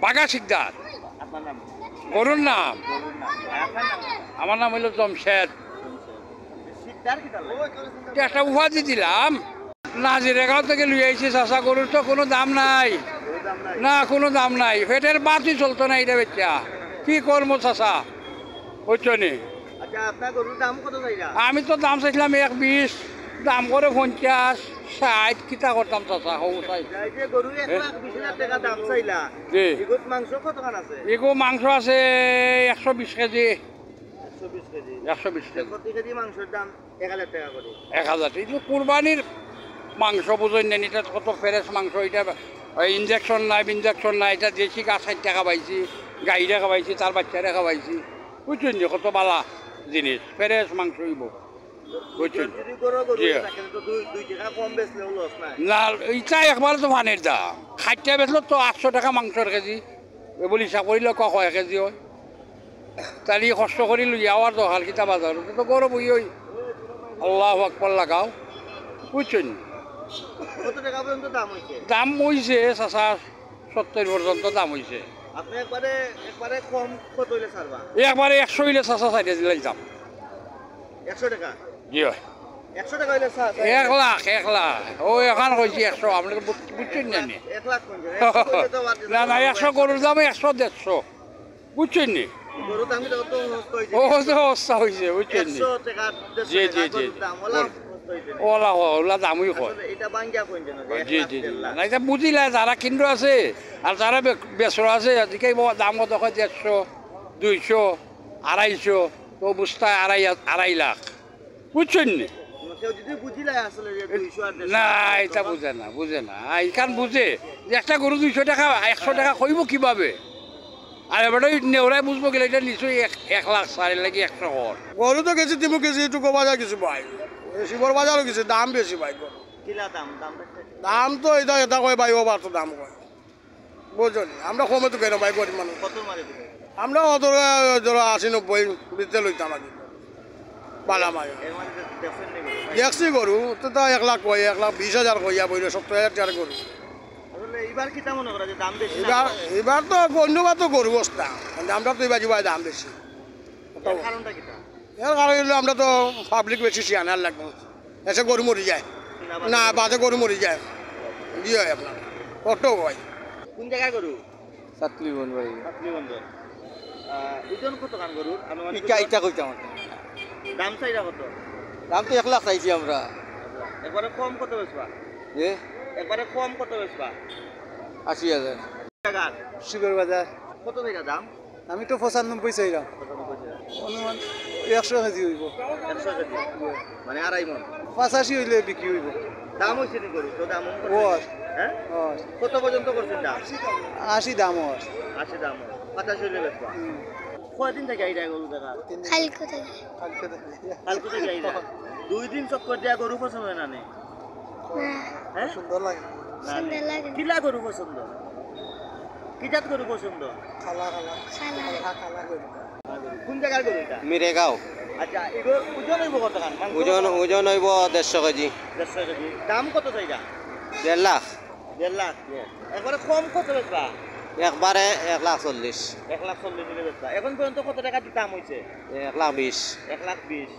বাঘা শিকদার। আপনার নাম? গরুর নাম গরুর নাম। আর আপনার নাম? আমার নাম হইল জমশেদ। শিকদার কি তাহলে? একটা উপাধি দিলাম। নাজিরাগাঁও থেকে লুই আইছি চাষা, গরুর তো কোনো দাম নাই, গরুর দাম নাই? না কোনো দাম নাই, পেটের বাতি চলতো না এটা বেচা, কি করবো চাষা, বুঝছো নি? আচ্ছা আপনার গরুর দাম কত চাইরা? আমি তো দাম চাইছিলাম 120, দাম করে 50, 60, কিতা করতাম চাষা হবু চাই। এই যে গরু 1,20,000 টাকা দাম চাইলা, জি। এগুত মাংস কতখান আছে? এগো মাংস আছে 120 কেজি। 120 কেজি। 120 কেজি, প্রতি কেজি মাংসের দাম 1,000 টাকা করে। 1000। এই যে কুরবানির মাংস বুঝেন নেন, এটা কত ফ্রেশ মাংস, এটা ইঞ্জেকশন নাই, এটা দেশি গা 60 টাকা পাইছি, গাইরা খাওয়াইছি, তার বাচ্চারা খাওয়াইছি, বুঝছেন যে কত বালা জিনিস, ফ্রেশ মাংস হইব, বুঝছেন? যদি গরু জি। থাকে তো 2 টাকা কম বেচলেও লস নাই। না এইটা একবার তো ফানের দাম, খাইটা বেচলো তো 800 টাকা মাংসের কেজি, বলি হিসাব করিলে কয় কেজি হয়, তাহলে কষ্ট করি লই আওয়ার দরকার কিতা বাজার তো গরম হই ওই আল্লাহ আকবার লাগাও, বুঝছেন? কত টাকা পর্যন্ত দাম হইছে? দাম হইছে চাচা 70 পর্যন্ত দাম হইছে। আপনি একবারে কম কত হইলে ছাড়বা? একবারে 100 হইলে চাচা চাইতে দিলাই দাম। 100 টাকা? জি হয়, 100 টাকা হইলে 1 লাখ 1 লাখ ও এখন কইছি 100, আপনাকে বুঝছেন না নি? 1 লাখ কোন জায়গায়? 100 হইলে তো বাদ না না 100 গরুর দাম 100 150, বুঝছেন নি? গরুর দাম তো নষ্ট হইছে। ও তো অবস্থা হইছে, বুঝছেন নি? 100 টাকা জি, জি, জি। দাম ওলা নষ্ট হইছে না। ওলা ওলা দামই হয়। আসলে এটা বাঙ্গিয়া কইন যেন যে 1 জি লাখ, জি জি 1.5 লাখ। না এটা বুঝিলা, যারা কেন্দ্র আছে আর যারা বেসর আছে আজকে দাম কত হয় 150, 200, 250, তো বুঝতায় 2.5 লাখ, বুঝছেন নি? কেউ যদি বুঝিলাই আসলে যে 200 আর 150 না এটা বুঝে না এইখান বুঝে যে একটা গরু 200 টাকা 100 টাকা কইব কিভাবে, আর এবার নেওরাই বুঝবো গেলে এটা নিশ্চয়ই 1 লাখ 4 লাগি 100 কর। গরু তো গেছি তিমু গেছি একটু বাজার কিছু ভাই, শিবর বাজারও গেছি, দাম বেশি ভাই গরু। কিলা দামটা দাম তো এটা কয় ভাই ওবার তো দাম কয়, বুঝলি আমরা কমে তো কেন ভাই গরিব মানুষ, কত মারে দিবে? আমরা অত ধরো 80-90 বিতে লইতাম আগে বালা মাই এর মানে দেখছেন নি গরু? দেখছি গরু তো 1 লাখ কয়, 1,20,000 কইয়া বইলে 70,000 টাকার গরু। আসলে এইবার কি মনে করা যে দাম বেশি না? এবার তো অন্যবার তো গরু বস্তা, আমরা তো এবার ভাই দাম বেশি। এর কারণটা কি? এর কারণ হলো আমরা তো পাবলিক বেশি শিয়ানার লাগবো, এসে গরু মরি যায় না, বাজে গরু মরি যায়, জি হয় আপনার কত হয়। কোন জায়গায় গরু? সাতলি বন ভাই আপনি বন্ধু ওজন কত কান গরুর? আনুমানিক ইটা কইতাম দাম চাইরা কত? দাম তো 1 লাখ চাইছি আমরা। একবারে কম কত বেচবা? এ একবারে কম কত বেচবা? 80,000 জায়গার শিবের বাজার। কত টাকা দাম? আমি তো 95 চাইলাম, অনুমান 100 কেজি হইব, 100 কেজি মানে 2.5 মণ। 85 হইলে বিক্রি হইব। দাম হয়েছে নি গরু? তো দাম ওর হ্যাঁ ওর কত পর্যন্ত করছেন দাম? 80 দাম ওর। 80 দাম 85 হইলে বেচবা। কয়দিন থেকে আইডা গরু দেখা? কালকে থেকে কালকে থেকে আইডা 2 দিন চক্কর দিয়া গরু পছন্দ হয় না নে? হ্যাঁ সুন্দর লাগে। না, সুন্দর লাগে। কিলা গরু পছন্দ? কি জাত গরু পছন্দ? খালা খালা খালা খালা করি। কোন জায়গার গরু এটা? মিরেগাঁও। আচ্ছা এগুলো ওজন হইব কত খান? ওজন হইব 150 কেজি। 150 কেজি। দাম কত চাইরা? 1.5 লাখ। 1.5 লাখ। একবারে কম কত বেচবা? একবারে 1,40,000। 1,40,000 হইলে বেচবা। এখন পর্যন্ত কত টাকা দাম হইছে? 1,20,000। 1,20,000